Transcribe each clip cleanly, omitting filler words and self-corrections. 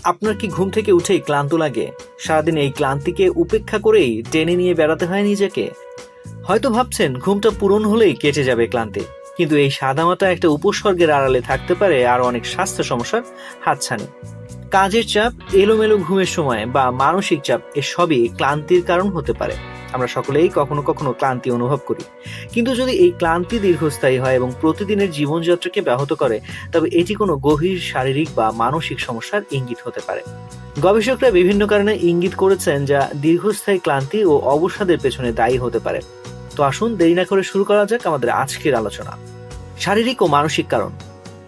আপনার কি ঘুম থেকে উঠেই ক্লান্ত লাগে? সারাদিন এই ক্লান্তিকে উপেক্ষা করেই টেনে নিয়ে বেড়াতে হয় নিজেকে? হয়তো ভাবছেন ঘুমটা পূরণ হলেই কেটে যাবে ক্লান্তি, কিন্তু এই সাদামাটা একটা উপসর্গের আড়ালে থাকতে পারে আরো অনেক স্বাস্থ্য সমস্যার হাতছানি। কাজের চাপ, এলোমেলো ঘুমের সময় বা মানসিক চাপ এসবই ক্লান্তির কারণ হতে পারে। আমরা সকলেই কখনো কখনো ক্লান্তি অনুভব করি, কিন্তু যদি এই ক্লান্তি দীর্ঘস্থায়ী হয় এবং প্রতিদিনের জীবনযাত্রাকে ব্যাহত করে, তবে এটি কোনো গভীর শারীরিক বা মানসিক সমস্যার ইঙ্গিত হতে পারে। গবেষকরা বিভিন্ন কারণে ইঙ্গিত করেছেন যা দীর্ঘস্থায়ী ক্লান্তি ও অবসাদের পেছনে দায়ী হতে পারে। তো আসুন দেরি না করে শুরু করা যাক আমাদের আজকের আলোচনা। শারীরিক ও মানসিক কারণ।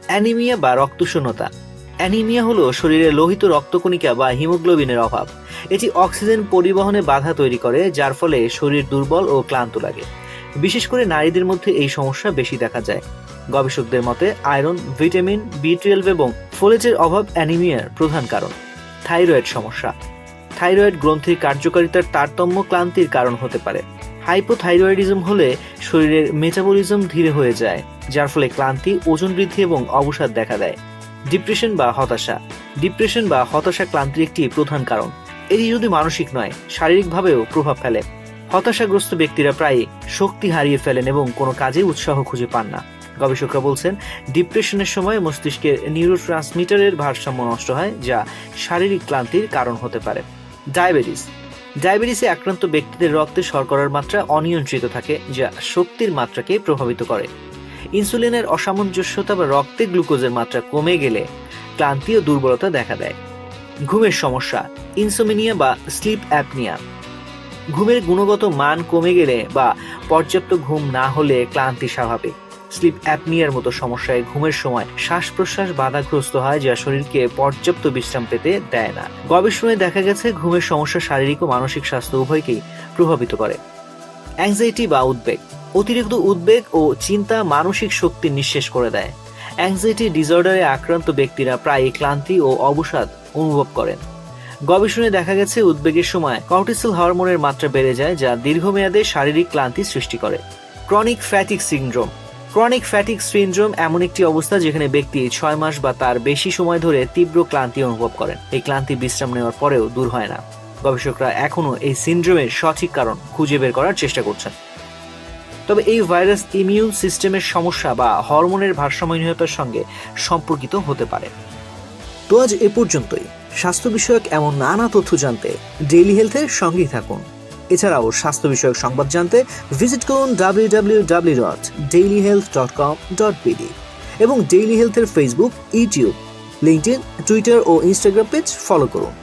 অ্যানিমিয়া বা রক্তশূন্যতা। অ্যানিমিয়া হলো শরীরে লোহিত রক্তকণিকা বা হিমোগ্লোবিনের অভাব। এটি অক্সিজেন পরিবহনে বাধা তৈরি করে, যার ফলে শরীর দুর্বল ও ক্লান্ত লাগে। বিশেষ করে নারীদের মধ্যে এই সমস্যা বেশি দেখা যায়। গবেষকদের মতে আয়রন, ভিটামিন B12 এবং ফোলেটের অভাব অ্যানিমিয়ার প্রধান কারণ। থাইরয়েড সমস্যা। থাইরয়েড গ্রন্থির কার্যকারিতার তারতম্য ক্লান্তির কারণ হতে পারে। হাইপোথাইরয়েডিজম হলে শরীরের মেটাবলিজম ধীরে হয়ে যায়, যার ফলে ক্লান্তি, ওজন বৃদ্ধি এবং অবসাদ দেখা দেয়। ডিপ্রেশন বা হতাশা। ডিপ্রেশন বা হতাশা ক্লান্তির একটি প্রধান কারণ। এটি যদি মানসিক নয়, শারীরিকভাবেও প্রভাব ফেলে। হতাশাগ্রস্ত ব্যক্তিরা প্রায়ই শক্তি হারিয়ে ফেলেন এবং কোনো কাজে উৎসাহ খুঁজে পান না। গবেষকরা বলছেন ডিপ্রেশনের সময় মস্তিষ্কের নিউরোট্রান্সমিটারের ভারসাম্য নষ্ট হয়, যা শারীরিক ক্লান্তির কারণ হতে পারে। ডায়াবেটিস। ডায়াবেটিসে আক্রান্ত ব্যক্তিদের রক্তে শর্করার মাত্রা অনিয়ন্ত্রিত থাকে, যা শক্তির মাত্রাকে প্রভাবিত করে। ইনসুলিনের অসামঞ্জস্যতা বা রক্তে গ্লুকোজের মাত্রা কমে গেলে ক্লান্তি ও দুর্বলতা দেখা দেয়। ঘুমের সমস্যা। ইনসোমনিয়া বা স্লিপ অ্যাপনিয়া। ঘুমের গুণগত মান কমে গেলে বা পর্যাপ্ত ঘুম না হলে ক্লান্তি স্বাভাবিক। স্লিপ অ্যাপনিয়ার মতো সমস্যায় ঘুমের সময় শ্বাস প্রশ্বাস বাধাগ্রস্ত হয়, যা শরীরকে পর্যাপ্ত বিশ্রাম পেতে দেয় না। গবেষণায় দেখা গেছে ঘুমের সমস্যা শারীরিক ও মানসিক স্বাস্থ্য উভয়কেই প্রভাবিত করে। অ্যাংজাইটি বা উদ্বেগ। অতিরিক্ত উদ্বেগ ও চিন্তা মানসিক শক্তি নিঃশেষ করে দেয়। অ্যাংজাইটি ডিসঅর্ডারে আক্রান্ত ব্যক্তিরা প্রায়ই ক্লান্তি ও অবসাদ অনুভব করেন। গবেষণায় দেখা গেছে উদ্বেগের সময় কর্টিসল হরমোনের মাত্রা বেড়ে যায়, যা দীর্ঘমেয়াদে শারীরিক ক্লান্তি সৃষ্টি করে। Chronic fatigue syndrome. Chronic fatigue syndrome এমন একটি অবস্থা যেখানে ব্যক্তি 6 মাস বা তার বেশি সময় ধরে তীব্র ক্লান্তি অনুভব করেন। এই ক্লান্তি বিশ্রাম নেওয়ার পরেও দূর হয় না। গবেষকরা এখনও এই সিনড্রোমের সঠিক কারণ খুঁজে বের করার চেষ্টা করছেন। তবে এই ভাইরাস ইমিউন সিস্টেমের সমস্যা বা হরমোনের ভারসাম্যহীনতার সঙ্গে সম্পর্কিত হতে পারে। তো আজ এ পর্যন্তই। স্বাস্থ্য বিষয়ক এমন নানা তথ্য জানতে ডেইলি হেলথের সঙ্গেই থাকুন। এছাড়াও স্বাস্থ্য বিষয়ক সংবাদ জানতে ভিজিট করুন www.dailyhealth.com.bd এবং ডেইলি হেলথের ফেসবুক, ইউটিউব, লিঙ্কডইন, টুইটার ও ইনস্টাগ্রাম পেজ ফলো করুন।